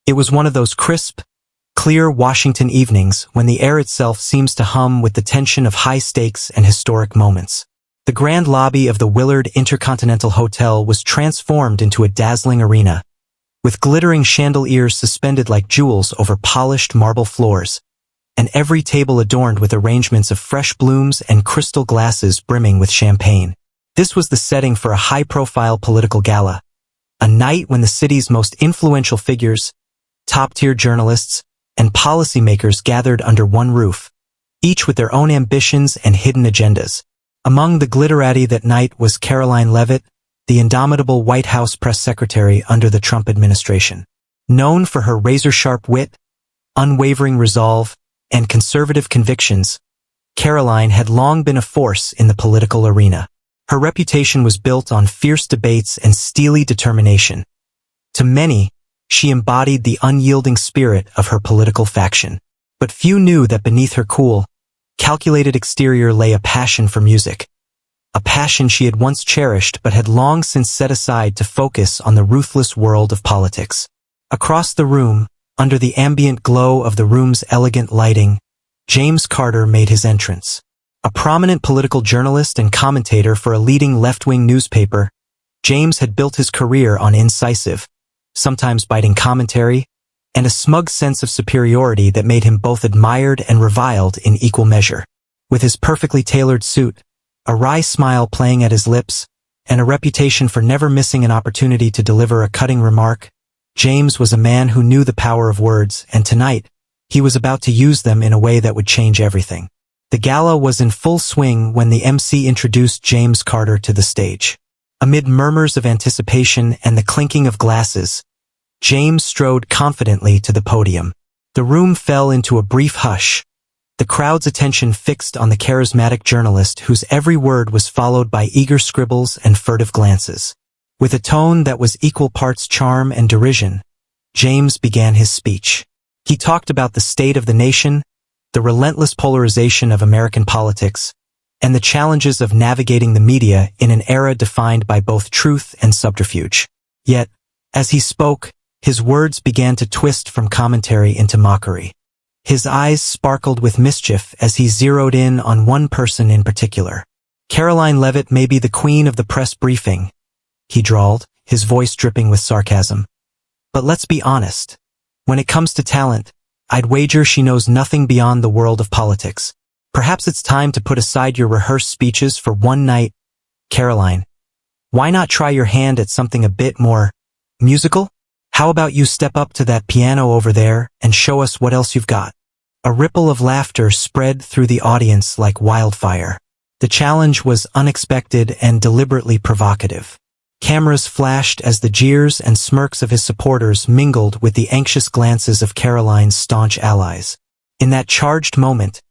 It was one of those crisp, clear Washington evenings when the air itself seems to hum with the tension of high stakes and historic moments. The grand lobby of the Willard Intercontinental Hotel was transformed into a dazzling arena, with glittering chandeliers suspended like jewels over polished marble floors, and every table adorned with arrangements of fresh blooms and crystal glasses brimming with champagne. This was the setting for a high-profile political gala, a night when the city's most influential figures, top-tier journalists, and policymakers gathered under one roof, each with their own ambitions and hidden agendas. Among the glitterati that night was Karoline Leavitt, the indomitable White House press secretary under the Trump administration. Known for her razor-sharp wit, unwavering resolve, and conservative convictions, Karoline had long been a force in the political arena. Her reputation was built on fierce debates and steely determination. To many, she embodied the unyielding spirit of her political faction. But few knew that beneath her cool, calculated exterior lay a passion for music. A passion she had once cherished but had long since set aside to focus on the ruthless world of politics. Across the room, under the ambient glow of the room's elegant lighting, James Carter made his entrance. A prominent political journalist and commentator for a leading left-wing newspaper, James had built his career on incisive, sometimes biting commentary, and a smug sense of superiority that made him both admired and reviled in equal measure. With his perfectly tailored suit, a wry smile playing at his lips, and a reputation for never missing an opportunity to deliver a cutting remark, James was a man who knew the power of words, and tonight, he was about to use them in a way that would change everything. The gala was in full swing when the MC introduced James Carter to the stage. Amid murmurs of anticipation and the clinking of glasses, James strode confidently to the podium. The room fell into a brief hush, the crowd's attention fixed on the charismatic journalist whose every word was followed by eager scribbles and furtive glances. With a tone that was equal parts charm and derision, James began his speech. He talked about the state of the nation, the relentless polarization of American politics, and the challenges of navigating the media in an era defined by both truth and subterfuge. Yet, as he spoke, his words began to twist from commentary into mockery. His eyes sparkled with mischief as he zeroed in on one person in particular. Karoline Leavitt may be the queen of the press briefing, he drawled, his voice dripping with sarcasm. But let's be honest. When it comes to talent, I'd wager she knows nothing beyond the world of politics. Perhaps it's time to put aside your rehearsed speeches for one night. Karoline, why not try your hand at something a bit more musical? How about you step up to that piano over there and show us what else you've got? A ripple of laughter spread through the audience like wildfire. The challenge was unexpected and deliberately provocative. Cameras flashed as the jeers and smirks of his supporters mingled with the anxious glances of Karoline's staunch allies. In that charged moment,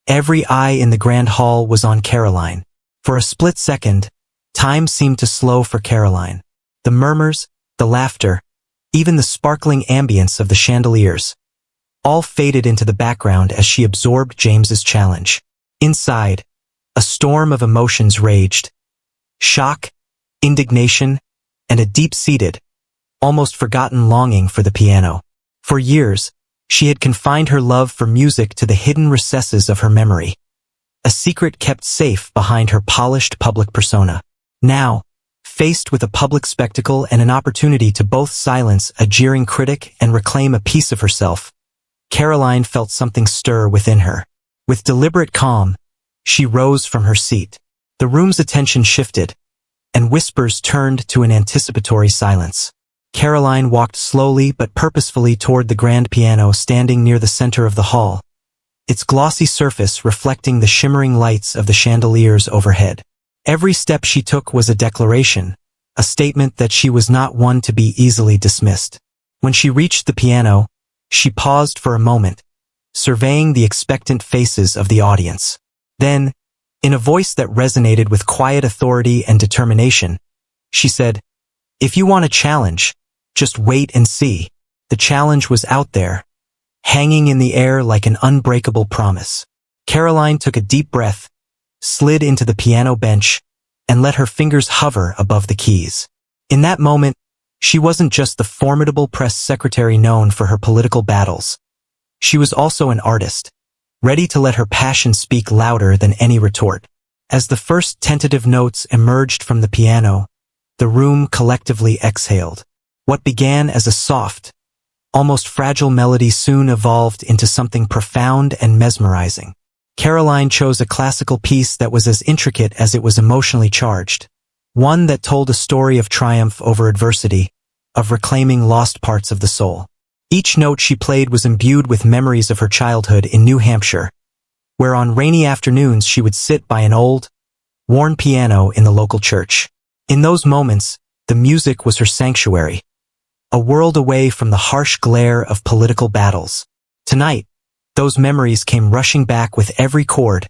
every eye in the grand hall was on Karoline. For a split second, time seemed to slow for Karoline. The murmurs, the laughter, even the sparkling ambience of the chandeliers, all faded into the background as she absorbed James's challenge. Inside, a storm of emotions raged. Shock, indignation, and a deep-seated, almost forgotten longing for the piano. For years, she had confined her love for music to the hidden recesses of her memory, a secret kept safe behind her polished public persona. Now, faced with a public spectacle and an opportunity to both silence a jeering critic and reclaim a piece of herself, Karoline felt something stir within her. With deliberate calm, she rose from her seat. The room's attention shifted, and whispers turned to an anticipatory silence. Karoline walked slowly but purposefully toward the grand piano standing near the center of the hall, its glossy surface reflecting the shimmering lights of the chandeliers overhead. Every step she took was a declaration, a statement that she was not one to be easily dismissed. When she reached the piano, she paused for a moment, surveying the expectant faces of the audience. Then, in a voice that resonated with quiet authority and determination, she said, "If you want a challenge, just wait and see." The challenge was out there, hanging in the air like an unbreakable promise. Karoline took a deep breath, slid into the piano bench, and let her fingers hover above the keys. In that moment, She wasn't just the formidable press secretary known for her political battles. She was also an artist, ready to let her passion speak louder than any retort. As the first tentative notes emerged from the piano, the room collectively exhaled. What began as a soft, almost fragile melody soon evolved into something profound and mesmerizing. Karoline chose a classical piece that was as intricate as it was emotionally charged, one that told a story of triumph over adversity, of reclaiming lost parts of the soul. Each note she played was imbued with memories of her childhood in New Hampshire, where on rainy afternoons she would sit by an old, worn piano in the local church. In those moments, the music was her sanctuary, a world away from the harsh glare of political battles. Tonight, those memories came rushing back with every chord,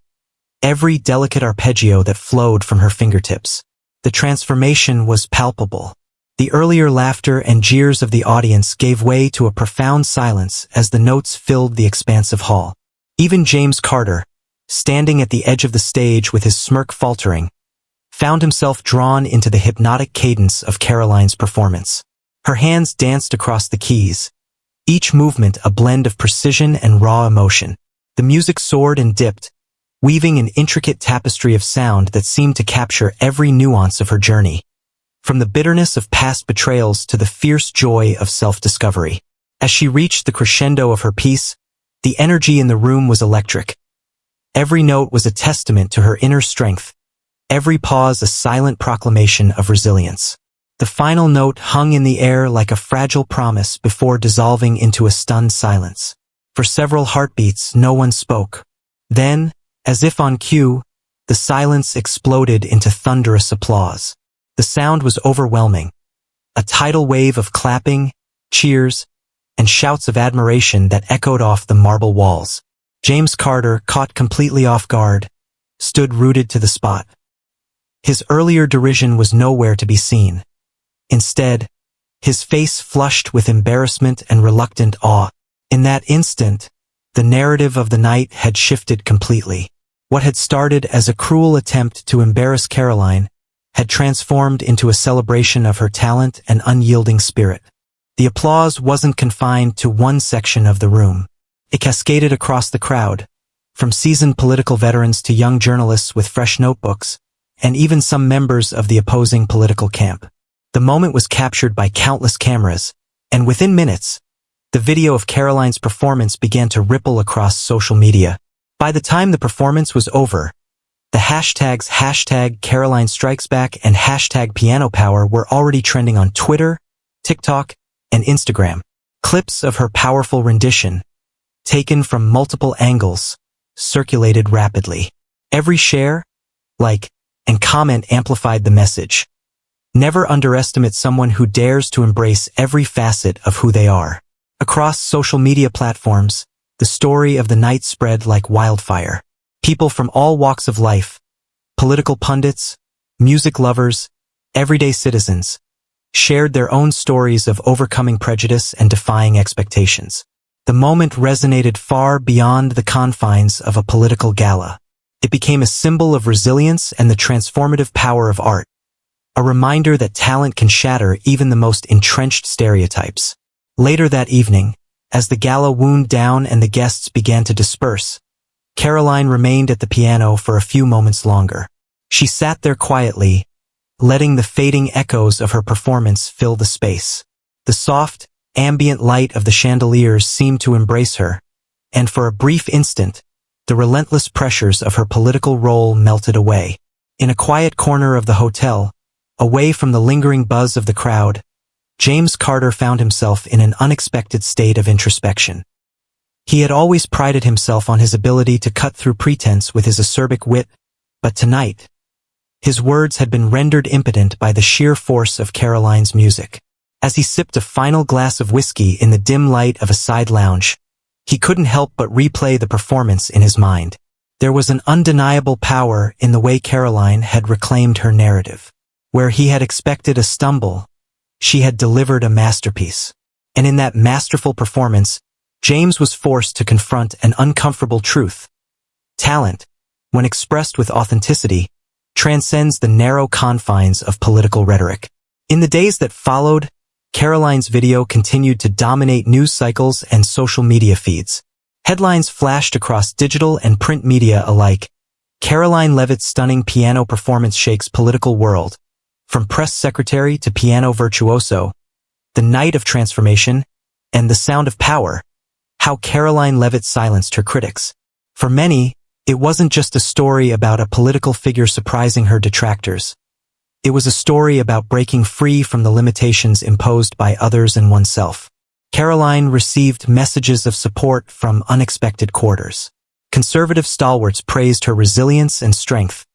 every delicate arpeggio that flowed from her fingertips. The transformation was palpable. The earlier laughter and jeers of the audience gave way to a profound silence as the notes filled the expansive hall. Even James Carter, standing at the edge of the stage with his smirk faltering, found himself drawn into the hypnotic cadence of Karoline's performance. Her hands danced across the keys, each movement a blend of precision and raw emotion. The music soared and dipped, weaving an intricate tapestry of sound that seemed to capture every nuance of her journey, from the bitterness of past betrayals to the fierce joy of self-discovery. As she reached the crescendo of her piece, the energy in the room was electric. Every note was a testament to her inner strength, every pause a silent proclamation of resilience. The final note hung in the air like a fragile promise before dissolving into a stunned silence. For several heartbeats, no one spoke. Then, as if on cue, the silence exploded into thunderous applause. The sound was overwhelming, a tidal wave of clapping, cheers, and shouts of admiration that echoed off the marble walls. James Carter, caught completely off guard, stood rooted to the spot. His earlier derision was nowhere to be seen. Instead, his face flushed with embarrassment and reluctant awe. In that instant, the narrative of the night had shifted completely. What had started as a cruel attempt to embarrass Karoline had transformed into a celebration of her talent and unyielding spirit. The applause wasn't confined to one section of the room. It cascaded across the crowd, from seasoned political veterans to young journalists with fresh notebooks, and even some members of the opposing political camp. The moment was captured by countless cameras, and within minutes, the video of Karoline's performance began to ripple across social media. By the time the performance was over, the hashtags #CarolineStrikesBack and #PianoPower were already trending on Twitter, TikTok, and Instagram. Clips of her powerful rendition, taken from multiple angles, circulated rapidly. Every share, like, and comment amplified the message. Never underestimate someone who dares to embrace every facet of who they are. Across social media platforms, the story of the night spread like wildfire. People from all walks of life, political pundits, music lovers, everyday citizens, shared their own stories of overcoming prejudice and defying expectations. The moment resonated far beyond the confines of a political gala. It became a symbol of resilience and the transformative power of art, a reminder that talent can shatter even the most entrenched stereotypes. Later that evening, as the gala wound down and the guests began to disperse, Karoline remained at the piano for a few moments longer. She sat there quietly, letting the fading echoes of her performance fill the space. The soft, ambient light of the chandeliers seemed to embrace her, and for a brief instant, the relentless pressures of her political role melted away. In a quiet corner of the hotel, away from the lingering buzz of the crowd, James Carter found himself in an unexpected state of introspection. He had always prided himself on his ability to cut through pretense with his acerbic wit, but tonight, his words had been rendered impotent by the sheer force of Karoline's music. As he sipped a final glass of whiskey in the dim light of a side lounge, he couldn't help but replay the performance in his mind. There was an undeniable power in the way Karoline had reclaimed her narrative. Where he had expected a stumble, she had delivered a masterpiece. And in that masterful performance, James was forced to confront an uncomfortable truth. Talent, when expressed with authenticity, transcends the narrow confines of political rhetoric. In the days that followed, Karoline's video continued to dominate news cycles and social media feeds. Headlines flashed across digital and print media alike. Karoline Leavitt's stunning piano performance shakes political world. From press secretary to piano virtuoso, the night of transformation, and the sound of power, how Karoline Leavitt silenced her critics. For many, it wasn't just a story about a political figure surprising her detractors. It was a story about breaking free from the limitations imposed by others and oneself. Karoline received messages of support from unexpected quarters. Conservative stalwarts praised her resilience and strength,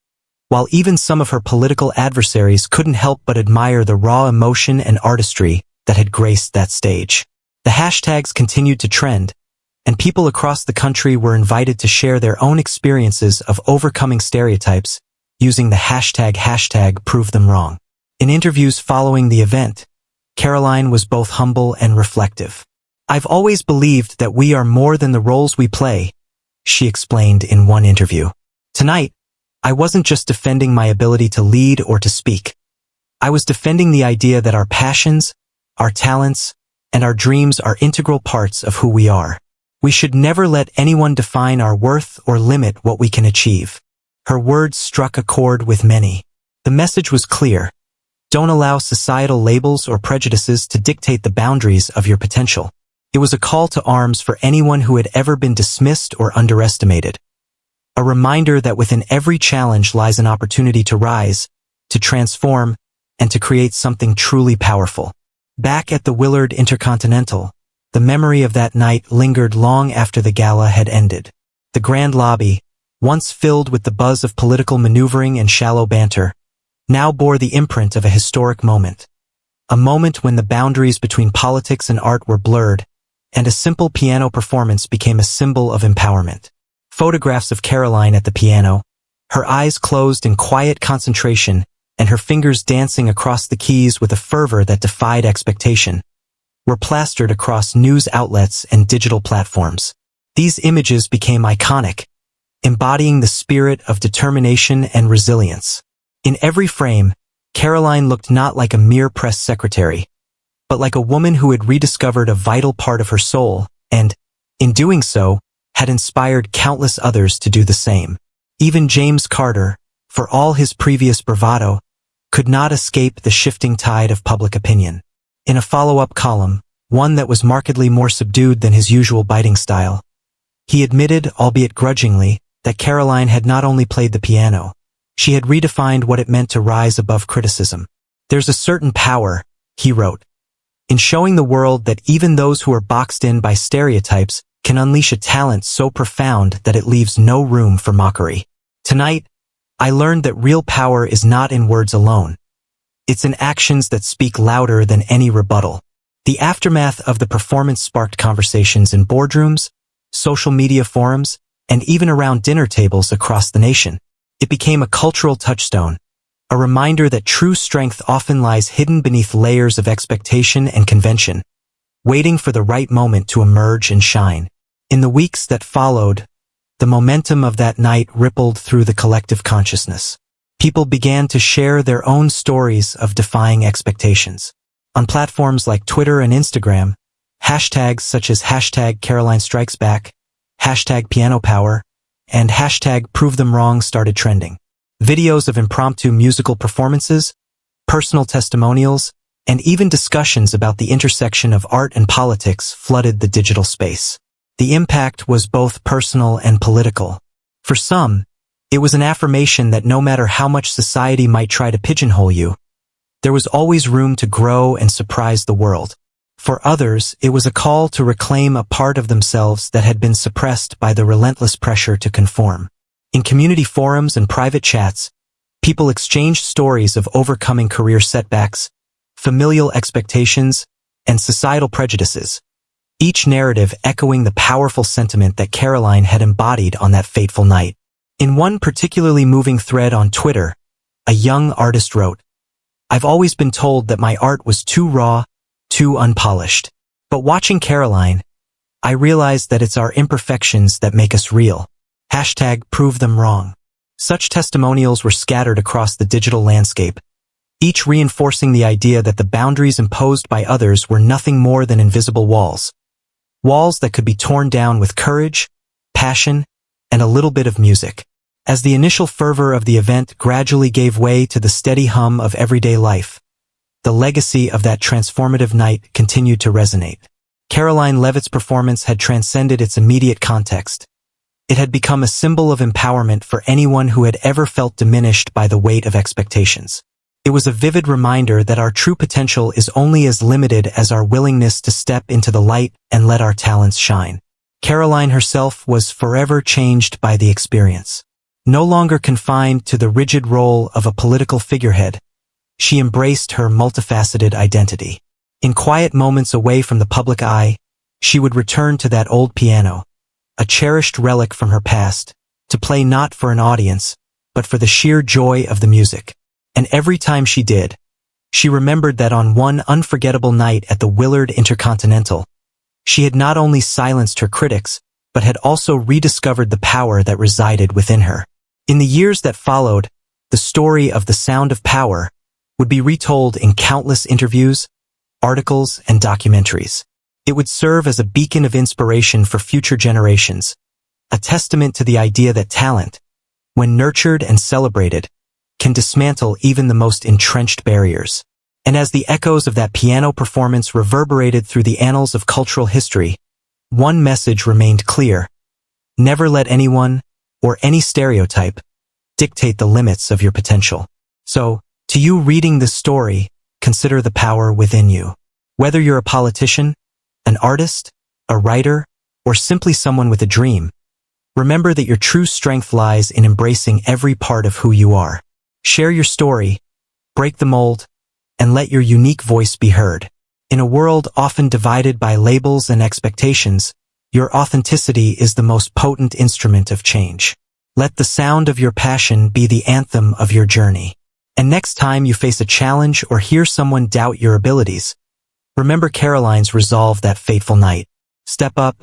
while even some of her political adversaries couldn't help but admire the raw emotion and artistry that had graced that stage. The hashtags continued to trend, and people across the country were invited to share their own experiences of overcoming stereotypes using the hashtag Prove Them Wrong. In interviews following the event, Karoline was both humble and reflective. "I've always believed that we are more than the roles we play," she explained in one interview. "Tonight, I wasn't just defending my ability to lead or to speak. I was defending the idea that our passions, our talents, and our dreams are integral parts of who we are. We should never let anyone define our worth or limit what we can achieve." Her words struck a chord with many. The message was clear. Don't allow societal labels or prejudices to dictate the boundaries of your potential. It was a call to arms for anyone who had ever been dismissed or underestimated. A reminder that within every challenge lies an opportunity to rise, to transform, and to create something truly powerful. Back at the Willard Intercontinental, the memory of that night lingered long after the gala had ended. The grand lobby, once filled with the buzz of political maneuvering and shallow banter, now bore the imprint of a historic moment. A moment when the boundaries between politics and art were blurred, and a simple piano performance became a symbol of empowerment. Photographs of Karoline at the piano, her eyes closed in quiet concentration and her fingers dancing across the keys with a fervor that defied expectation, were plastered across news outlets and digital platforms. These images became iconic, embodying the spirit of determination and resilience. In every frame, Karoline looked not like a mere press secretary, but like a woman who had rediscovered a vital part of her soul and, in doing so, had inspired countless others to do the same. Even James Carter, for all his previous bravado, could not escape the shifting tide of public opinion. In a follow-up column, one that was markedly more subdued than his usual biting style, he admitted, albeit grudgingly, that Karoline had not only played the piano, she had redefined what it meant to rise above criticism. "There's a certain power," he wrote, "in showing the world that even those who are boxed in by stereotypes can unleash a talent so profound that it leaves no room for mockery. Tonight, I learned that real power is not in words alone. It's in actions that speak louder than any rebuttal." The aftermath of the performance sparked conversations in boardrooms, social media forums, and even around dinner tables across the nation. It became a cultural touchstone, a reminder that true strength often lies hidden beneath layers of expectation and convention, waiting for the right moment to emerge and shine. In the weeks that followed, the momentum of that night rippled through the collective consciousness. People began to share their own stories of defying expectations. On platforms like Twitter and Instagram, hashtags such as #KarolineStrikesBack, #PianoPower, and #ProveThemWrong started trending. Videos of impromptu musical performances, personal testimonials, and even discussions about the intersection of art and politics flooded the digital space. The impact was both personal and political. For some, it was an affirmation that no matter how much society might try to pigeonhole you, there was always room to grow and surprise the world. For others, it was a call to reclaim a part of themselves that had been suppressed by the relentless pressure to conform. In community forums and private chats, people exchanged stories of overcoming career setbacks, familial expectations, and societal prejudices, each narrative echoing the powerful sentiment that Karoline had embodied on that fateful night. In one particularly moving thread on Twitter, a young artist wrote, "I've always been told that my art was too raw, too unpolished. But watching Karoline, I realized that it's our imperfections that make us real. #ProveThemWrong." Such testimonials were scattered across the digital landscape, each reinforcing the idea that the boundaries imposed by others were nothing more than invisible walls. Walls that could be torn down with courage, passion, and a little bit of music. As the initial fervor of the event gradually gave way to the steady hum of everyday life, the legacy of that transformative night continued to resonate. Karoline Leavitt's performance had transcended its immediate context. It had become a symbol of empowerment for anyone who had ever felt diminished by the weight of expectations. It was a vivid reminder that our true potential is only as limited as our willingness to step into the light and let our talents shine. Karoline herself was forever changed by the experience. No longer confined to the rigid role of a political figurehead, she embraced her multifaceted identity. In quiet moments away from the public eye, she would return to that old piano, a cherished relic from her past, to play not for an audience, but for the sheer joy of the music. And every time she did, she remembered that on one unforgettable night at the Willard Intercontinental, she had not only silenced her critics, but had also rediscovered the power that resided within her. In the years that followed, the story of the Sound of Power would be retold in countless interviews, articles, and documentaries. It would serve as a beacon of inspiration for future generations, a testament to the idea that talent, when nurtured and celebrated, can dismantle even the most entrenched barriers. And as the echoes of that piano performance reverberated through the annals of cultural history, one message remained clear: never let anyone, or any stereotype, dictate the limits of your potential. So, to you reading this story, consider the power within you. Whether you're a politician, an artist, a writer, or simply someone with a dream, remember that your true strength lies in embracing every part of who you are. Share your story, break the mold, and let your unique voice be heard. In a world often divided by labels and expectations, your authenticity is the most potent instrument of change. Let the sound of your passion be the anthem of your journey. And next time you face a challenge or hear someone doubt your abilities, remember Karoline's resolve that fateful night. Step up,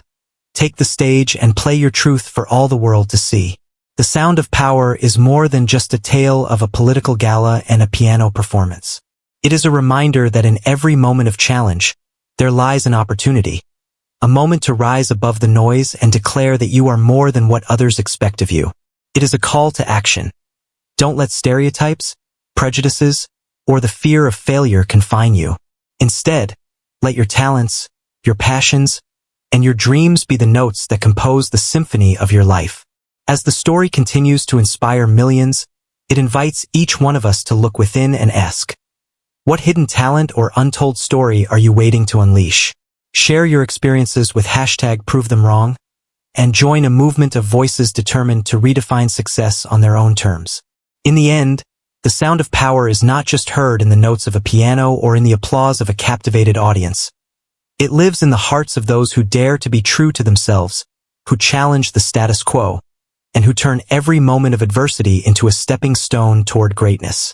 take the stage, and play your truth for all the world to see. The Sound of Power is more than just a tale of a political gala and a piano performance. It is a reminder that in every moment of challenge, there lies an opportunity, a moment to rise above the noise and declare that you are more than what others expect of you. It is a call to action. Don't let stereotypes, prejudices, or the fear of failure confine you. Instead, let your talents, your passions, and your dreams be the notes that compose the symphony of your life. As the story continues to inspire millions, it invites each one of us to look within and ask, what hidden talent or untold story are you waiting to unleash? Share your experiences with #ProveThemWrong, and join a movement of voices determined to redefine success on their own terms. In the end, the sound of power is not just heard in the notes of a piano or in the applause of a captivated audience. It lives in the hearts of those who dare to be true to themselves, who challenge the status quo, and who turn every moment of adversity into a stepping stone toward greatness.